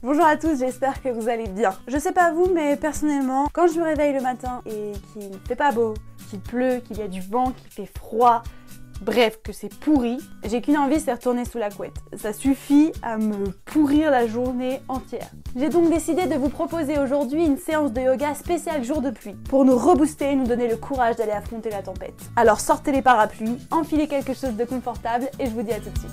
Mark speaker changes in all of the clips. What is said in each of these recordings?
Speaker 1: Bonjour à tous, j'espère que vous allez bien. Je sais pas vous, mais personnellement, quand je me réveille le matin et qu'il ne fait pas beau, qu'il pleut, qu'il y a du vent, qu'il fait froid, bref, que c'est pourri, j'ai qu'une envie, c'est retourner sous la couette. Ça suffit à me pourrir la journée entière. J'ai donc décidé de vous proposer aujourd'hui une séance de yoga spéciale jour de pluie, pour nous rebooster et nous donner le courage d'aller affronter la tempête. Alors sortez les parapluies, enfilez quelque chose de confortable et je vous dis à tout de suite.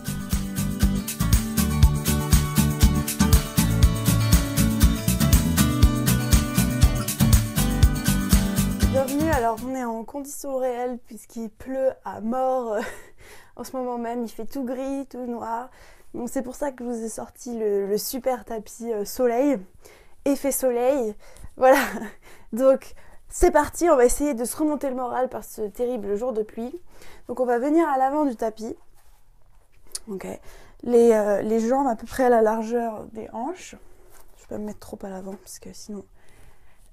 Speaker 1: Bienvenue, alors on est en conditions réelles puisqu'il pleut à mort en ce moment même, il fait tout gris, tout noir. Donc c'est pour ça que je vous ai sorti le super tapis soleil, effet soleil, voilà. Donc c'est parti, on va essayer de se remonter le moral par ce terrible jour de pluie. Donc on va venir à l'avant du tapis, ok. Les jambes à peu près à la largeur des hanches. Je vais pas me mettre trop à l'avant parce que sinon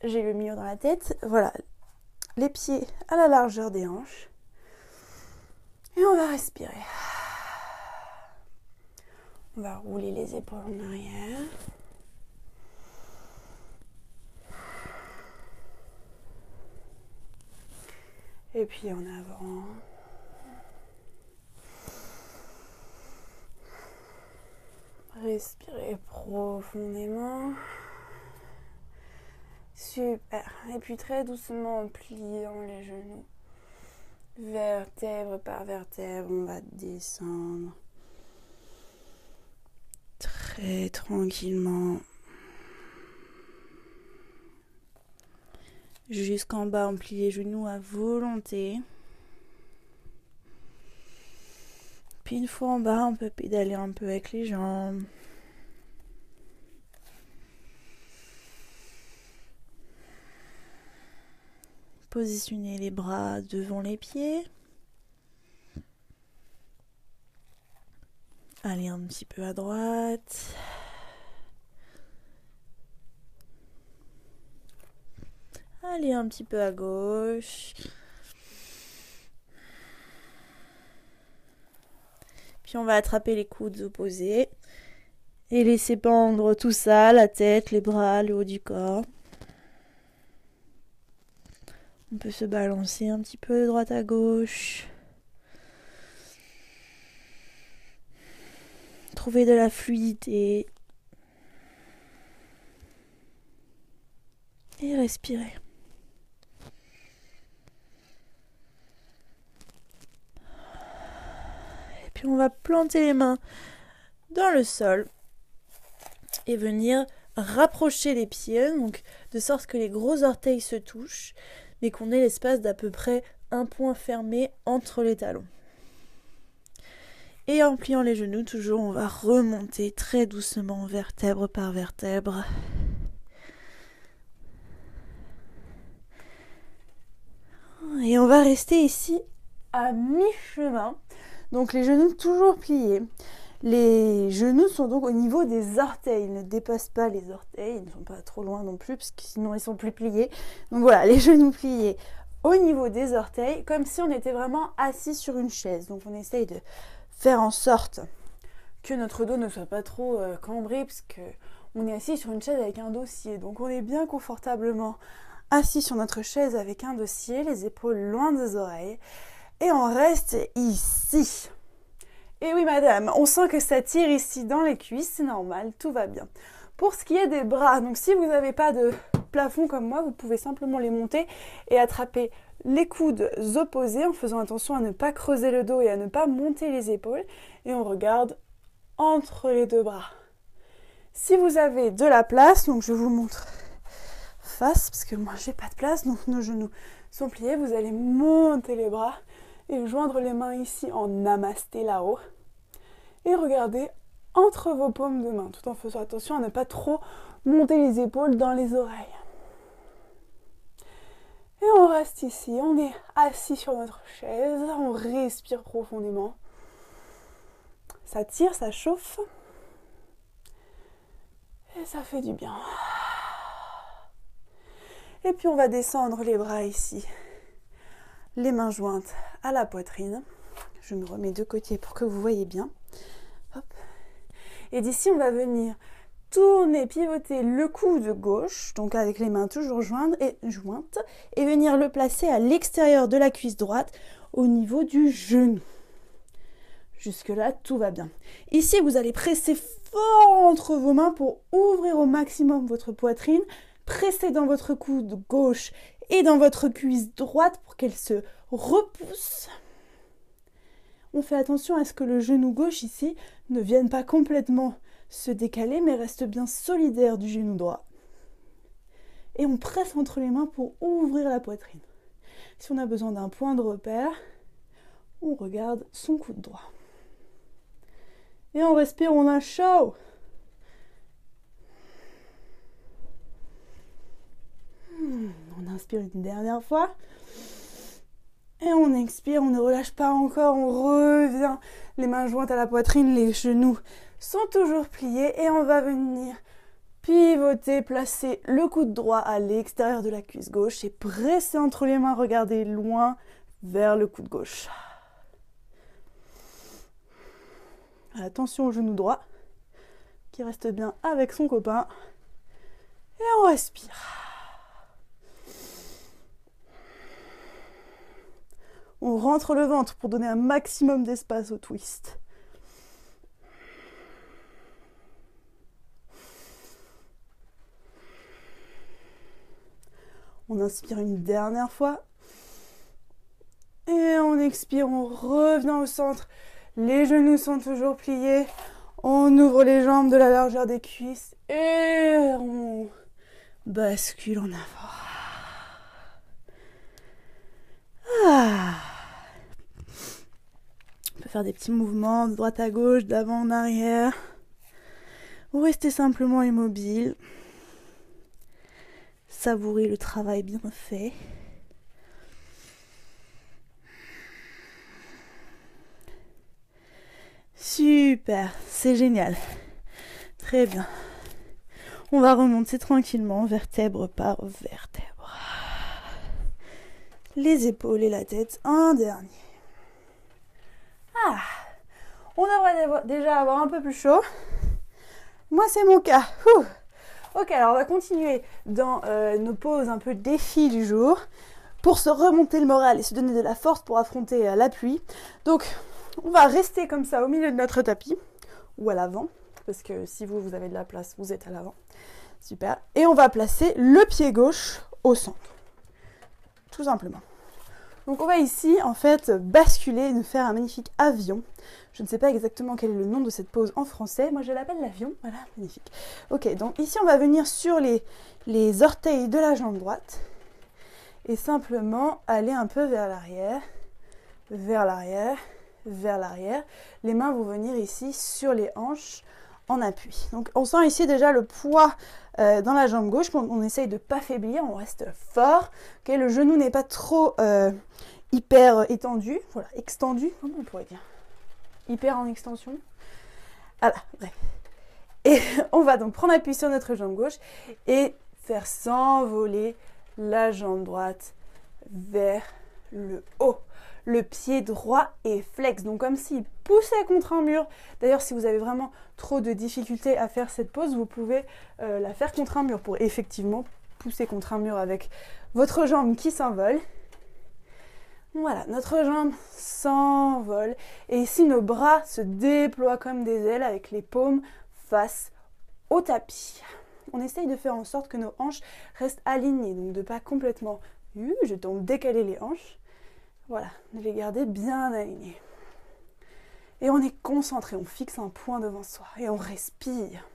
Speaker 1: j'ai le mur dans la tête, voilà. Les pieds à la largeur des hanches. Et on va respirer. On va rouler les épaules en arrière. Et puis en avant. Respirez profondément. Super. Et puis très doucement en pliant les genoux. Vertèbre par vertèbre, on va descendre. Très tranquillement. Jusqu'en bas, on plie les genoux à volonté. Puis une fois en bas, on peut pédaler un peu avec les jambes. Positionnez les bras devant les pieds. Allez un petit peu à droite. Allez un petit peu à gauche. Puis on va attraper les coudes opposés. Et laisser pendre tout ça, la tête, les bras, le haut du corps. On peut se balancer un petit peu de droite à gauche. Trouver de la fluidité. Et respirer. Et puis on va planter les mains dans le sol. Et venir rapprocher les pieds. Donc de sorte que les gros orteils se touchent. Mais qu'on ait l'espace d'à peu près un point fermé entre les talons. Et en pliant les genoux, toujours, on va remonter très doucement, vertèbre par vertèbre. Et on va rester ici à mi-chemin. Donc les genoux toujours pliés. Les genoux sont donc au niveau des orteils. Ils ne dépassent pas les orteils. Ils ne sont pas trop loin non plus, parce que sinon ils sont plus pliés. Donc voilà, les genoux pliés au niveau des orteils, comme si on était vraiment assis sur une chaise. Donc on essaye de faire en sorte que notre dos ne soit pas trop cambré, parce qu'on est assis sur une chaise avec un dossier. Donc on est bien confortablement assis sur notre chaise avec un dossier, les épaules loin des oreilles. Et on reste ici. Et oui madame, on sent que ça tire ici dans les cuisses, c'est normal, tout va bien. Pour ce qui est des bras, donc si vous n'avez pas de plafond comme moi, vous pouvez simplement les monter et attraper les coudes opposés en faisant attention à ne pas creuser le dos et à ne pas monter les épaules. Et on regarde entre les deux bras. Si vous avez de la place, donc je vous montre face, parce que moi j'ai pas de place, donc nos genoux sont pliés, vous allez monter les bras et joindre les mains ici en namasté là-haut. Et regardez entre vos paumes de main, tout en faisant attention à ne pas trop monter les épaules dans les oreilles. Et on reste ici, on est assis sur notre chaise, on respire profondément. Ça tire, ça chauffe. Et ça fait du bien. Et puis on va descendre les bras ici. Les mains jointes à la poitrine. Je me remets de côté pour que vous voyez bien. Hop. Et d'ici, on va venir tourner, pivoter le coude gauche, donc avec les mains toujours jointes, et venir le placer à l'extérieur de la cuisse droite, au niveau du genou. Jusque-là, tout va bien. Ici, vous allez presser fort entre vos mains pour ouvrir au maximum votre poitrine, presser dans votre coude gauche et dans votre cuisse droite pour qu'elle se repousse. On fait attention à ce que le genou gauche ici ne vienne pas complètement se décaler, mais reste bien solidaire du genou droit. Et on presse entre les mains pour ouvrir la poitrine. Si on a besoin d'un point de repère, on regarde son coude droit. Et on respire, on a chaud. On inspire une dernière fois. Et on expire, on ne relâche pas encore, on revient. Les mains jointes à la poitrine, les genoux sont toujours pliés. Et on va venir pivoter, placer le coude droit à l'extérieur de la cuisse gauche et presser entre les mains, regardez loin vers le coude gauche. Attention au genou droit qui reste bien avec son copain. Et on respire. On rentre le ventre pour donner un maximum d'espace au twist. On inspire une dernière fois. Et on expire, on revient au centre. Les genoux sont toujours pliés. On ouvre les jambes de la largeur des cuisses. Et on bascule en avant. On peut faire des petits mouvements de droite à gauche, d'avant en arrière. Ou rester simplement immobile. Savourer le travail bien fait. Super, c'est génial. Très bien. On va remonter tranquillement, vertèbre par vertèbre. Les épaules et la tête, un dernier. On devrait déjà avoir un peu plus chaud. Moi, c'est mon cas. Ok, alors on va continuer dans nos pauses un peu défi du jour pour se remonter le moral et se donner de la force pour affronter la pluie. Donc, on va rester comme ça au milieu de notre tapis ou à l'avant, parce que si vous avez de la place, vous êtes à l'avant. Super. Et on va placer le pied gauche au centre. Tout simplement. Donc on va ici, en fait, basculer et nous faire un magnifique avion. Je ne sais pas exactement quel est le nom de cette pose en français. Moi, je l'appelle l'avion. Voilà, magnifique. Ok, donc ici, on va venir sur les orteils de la jambe droite. Et simplement aller un peu vers l'arrière, vers l'arrière, vers l'arrière. Les mains vont venir ici sur les hanches en appui. Donc on sent ici déjà le poids dans la jambe gauche. On essaye de ne pas faiblir, on reste fort. Okay, le genou n'est pas trop hyper étendu, voilà, extendu, comment on pourrait dire, hyper en extension. Voilà, bref. Et on va donc prendre appui sur notre jambe gauche et faire s'envoler la jambe droite vers le haut. Le pied droit est flex, donc comme s'il poussait contre un mur. D'ailleurs, si vous avez vraiment trop de difficultés à faire cette pose, vous pouvez la faire contre un mur pour effectivement pousser contre un mur avec votre jambe qui s'envole. Voilà, notre jambe s'envole. Et ici, nos bras se déploient comme des ailes avec les paumes face au tapis. On essaye de faire en sorte que nos hanches restent alignées, donc de ne pas complètement décaler les hanches. Voilà, de les garder bien alignés. Et on est concentré, on fixe un point devant soi et on respire.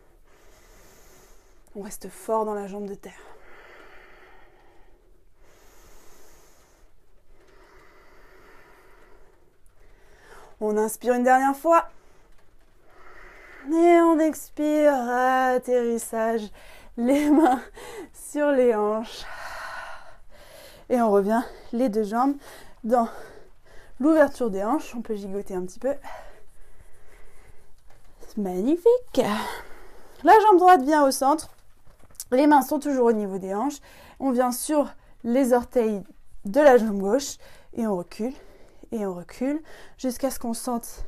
Speaker 1: On reste fort dans la jambe de terre. On inspire une dernière fois. Et on expire, atterrissage, les mains sur les hanches. Et on revient les deux jambes dans l'ouverture des hanches. On peut gigoter un petit peu. Magnifique. La jambe droite vient au centre. Les mains sont toujours au niveau des hanches. On vient sur les orteils de la jambe gauche. Et on recule. Et on recule. Jusqu'à ce qu'on sente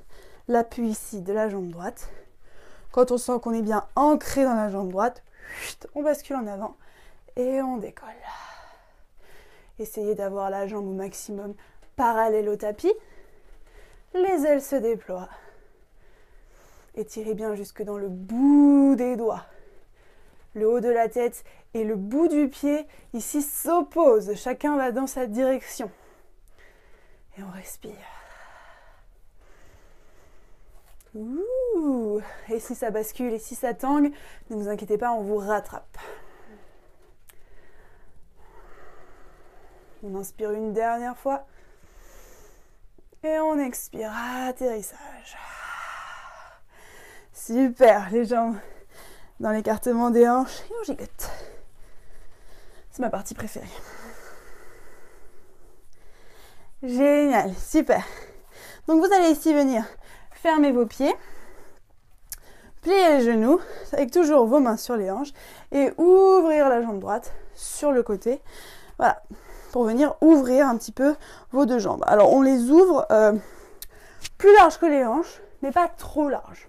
Speaker 1: l'appui ici de la jambe droite. Quand on sent qu'on est bien ancré dans la jambe droite, on bascule en avant et on décolle. Essayez d'avoir la jambe au maximum parallèle au tapis. Les ailes se déploient. Étirez bien jusque dans le bout des doigts. Le haut de la tête et le bout du pied ici s'opposent. Chacun va dans sa direction. Et on respire. Ouh. Et si ça bascule et si ça tangue, ne vous inquiétez pas, on vous rattrape. On inspire une dernière fois. Et on expire. Atterrissage. Super, les jambes dans l'écartement des hanches et on gigote. C'est ma partie préférée. Génial, super. Donc vous allez ici venir fermer vos pieds, plier les genoux avec toujours vos mains sur les hanches et ouvrir la jambe droite sur le côté. Voilà, pour venir ouvrir un petit peu vos deux jambes. Alors on les ouvre plus large que les hanches, mais pas trop large.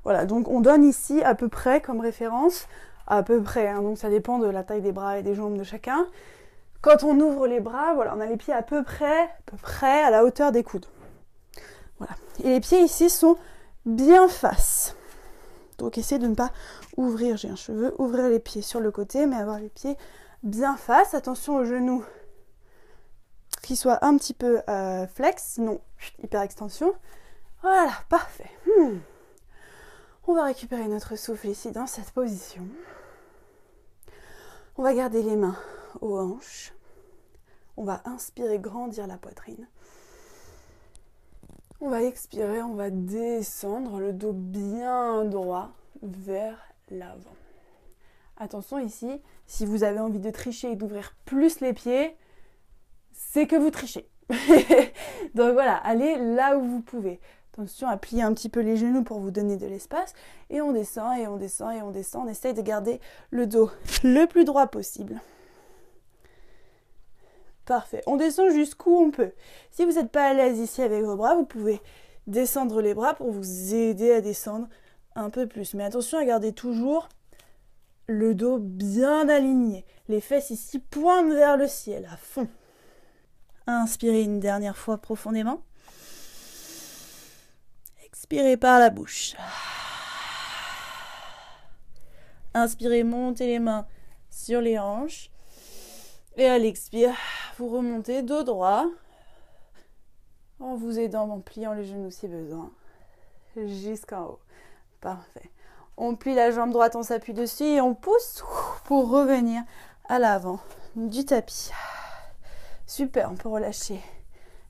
Speaker 1: Voilà, donc on donne ici à peu près comme référence, à peu près, hein, donc ça dépend de la taille des bras et des jambes de chacun. Quand on ouvre les bras, voilà, on a les pieds à peu près à la hauteur des coudes. Voilà. Et les pieds ici sont bien face. Donc essayez de ne pas ouvrir, j'ai un cheveu, ouvrir les pieds sur le côté, mais avoir les pieds bien face. Attention aux genoux qui soient un petit peu flex, sinon hyper extension. Voilà, parfait. On va récupérer notre souffle ici dans cette position. On va garder les mains aux hanches. On va inspirer, grandir la poitrine. On va expirer, on va descendre le dos bien droit vers l'avant. Attention ici, si vous avez envie de tricher et d'ouvrir plus les pieds, c'est que vous trichez. Donc voilà, allez là où vous pouvez. Attention à plier un petit peu les genoux pour vous donner de l'espace. Et on descend, et on descend, et on descend. On essaye de garder le dos le plus droit possible. Parfait. On descend jusqu'où on peut. Si vous n'êtes pas à l'aise ici avec vos bras, vous pouvez descendre les bras pour vous aider à descendre un peu plus. Mais attention à garder toujours le dos bien aligné. Les fesses ici pointent vers le ciel à fond. Inspirez une dernière fois profondément. Expirez par la bouche. Inspirez, montez les mains sur les hanches. Et à l'expire, vous remontez dos droit. En vous aidant, en pliant les genoux si besoin. Jusqu'en haut. Parfait. On plie la jambe droite, on s'appuie dessus et on pousse pour revenir à l'avant du tapis. Super, on peut relâcher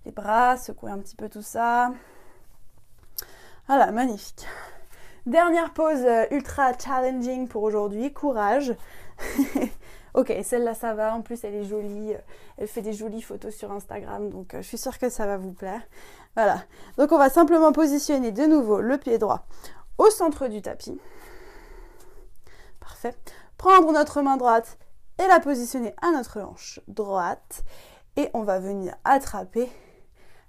Speaker 1: les bras, secouer un petit peu tout ça. Voilà, magnifique. Dernière pause ultra challenging pour aujourd'hui, courage. Ok, celle-là ça va, en plus elle est jolie, elle fait des jolies photos sur Instagram, donc je suis sûre que ça va vous plaire. Voilà, donc on va simplement positionner de nouveau le pied droit au centre du tapis. Parfait. Prendre notre main droite et la positionner à notre hanche droite. Et on va venir attraper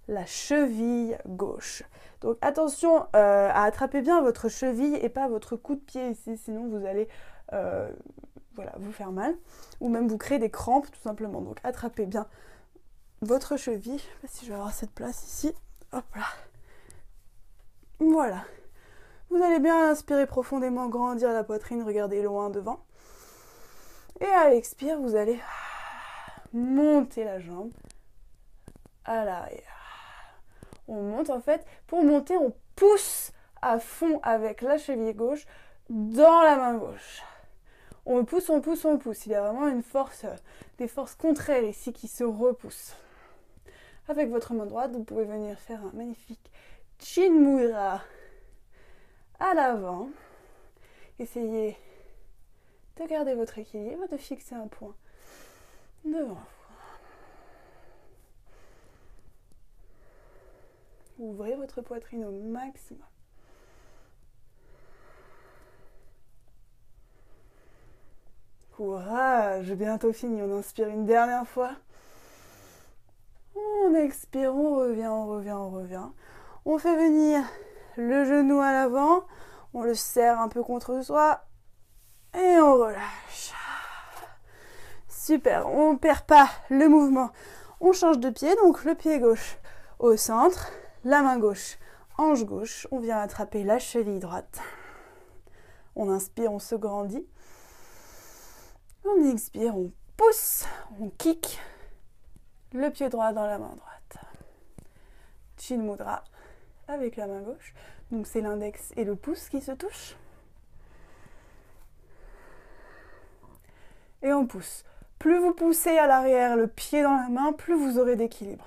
Speaker 1: la cheville gauche. Donc attention à attraper bien votre cheville et pas votre coup de pied ici, sinon vous allez vous faire mal. Ou même vous créer des crampes tout simplement. Donc attrapez bien votre cheville. Je sais pas si je vais avoir cette place ici. Hop là. Voilà. Vous allez bien inspirer profondément, grandir la poitrine, regardez loin devant. Et à l'expire, vous allez monter la jambe à l'arrière. On monte en fait. Pour monter, on pousse à fond avec la cheville gauche dans la main gauche. On pousse, on pousse, on pousse. Il y a vraiment une force, des forces contraires ici qui se repoussent. Avec votre main droite, vous pouvez venir faire un magnifique Chin Mudra à l'avant. Essayez de garder votre équilibre, de fixer un point devant vous. Ouvrez votre poitrine au maximum. Courage, bientôt fini. On inspire une dernière fois. On expire, on revient, on revient, on revient. On fait venir le genou à l'avant. On le serre un peu contre soi et on relâche. Super, on ne perd pas le mouvement. On change de pied, donc le pied gauche au centre, la main gauche, hanche gauche. On vient attraper la cheville droite. On inspire, on se grandit. On expire, on pousse, on kick le pied droit dans la main droite. Chin Mudra avec la main gauche. Donc c'est l'index et le pouce qui se touchent. Et on pousse. Plus vous poussez à l'arrière le pied dans la main, plus vous aurez d'équilibre.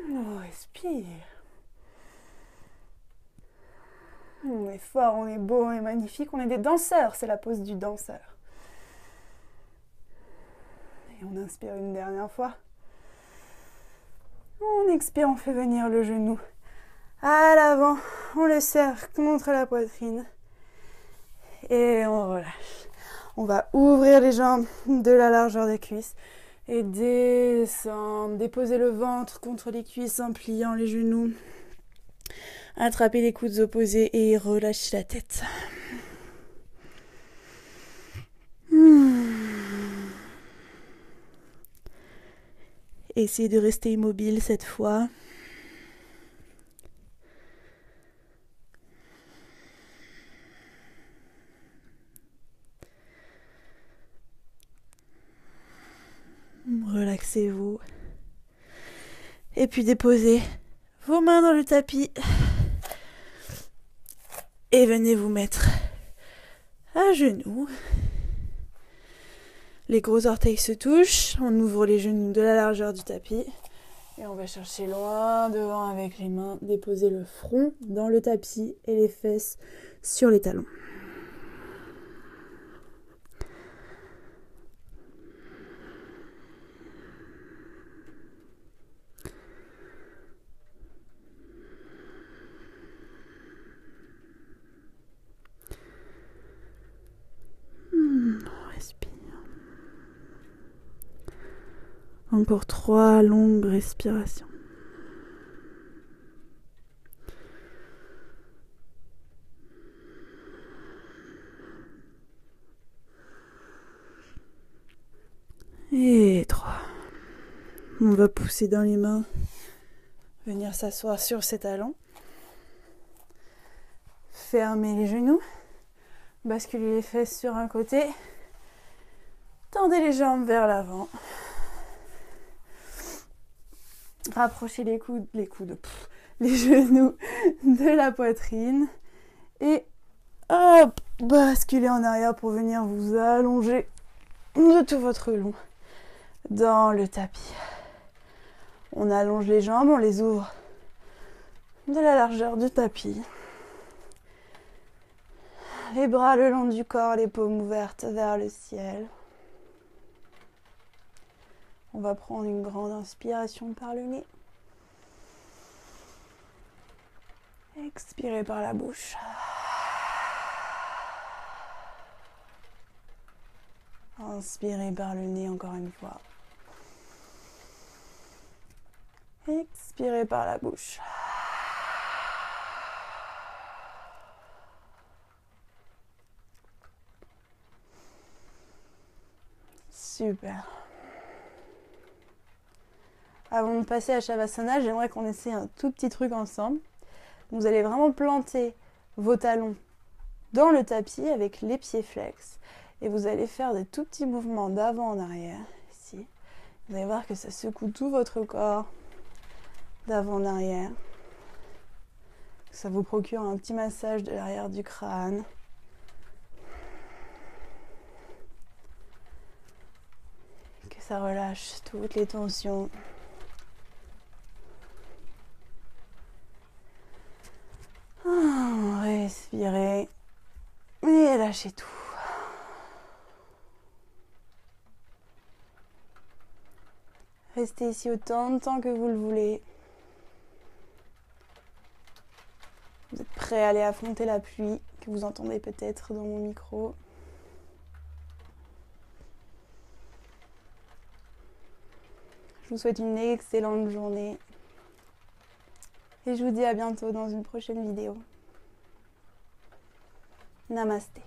Speaker 1: On respire. On est fort, on est beau, on est magnifique, on est des danseurs, c'est la pose du danseur. Et on inspire une dernière fois. On expire, on fait venir le genou à l'avant, on le serre contre la poitrine et on relâche. On va ouvrir les jambes de la largeur des cuisses et descendre, déposer le ventre contre les cuisses en pliant les genoux. Attrapez les coudes opposés et relâchez la tête. Essayez de rester immobile cette fois. Relaxez-vous. Et puis déposez vos mains dans le tapis. Et venez vous mettre à genoux. Les gros orteils se touchent. On ouvre les genoux de la largeur du tapis. Et on va chercher loin devant avec les mains. Déposer le front dans le tapis et les fesses sur les talons. On respire. Encore 3 longues respirations. Et 3. On va pousser dans les mains, venir s'asseoir sur ses talons. Fermez les genoux, basculez les fesses sur un côté, tendez les jambes vers l'avant. Rapprochez les genoux de la poitrine et hop, basculez en arrière pour venir vous allonger de tout votre long dans le tapis. On allonge les jambes, on les ouvre de la largeur du tapis. Les bras le long du corps, les paumes ouvertes vers le ciel. On va prendre une grande inspiration par le nez. Expirez par la bouche. Inspirez par le nez encore une fois. Expirez par la bouche. Super. Avant de passer à Shavasana, j'aimerais qu'on essaie un tout petit truc ensemble. Vous allez vraiment planter vos talons dans le tapis avec les pieds flex. Et vous allez faire des tout petits mouvements d'avant en arrière. Ici. Vous allez voir que ça secoue tout votre corps d'avant en arrière. Ça vous procure un petit massage de l'arrière du crâne. Que ça relâche toutes les tensions. Respirez et lâchez tout. Restez ici autant de temps que vous le voulez. Vous êtes prêts à aller affronter la pluie que vous entendez peut-être dans mon micro. Je vous souhaite une excellente journée Et je vous dis à bientôt dans une prochaine vidéo. Namasté.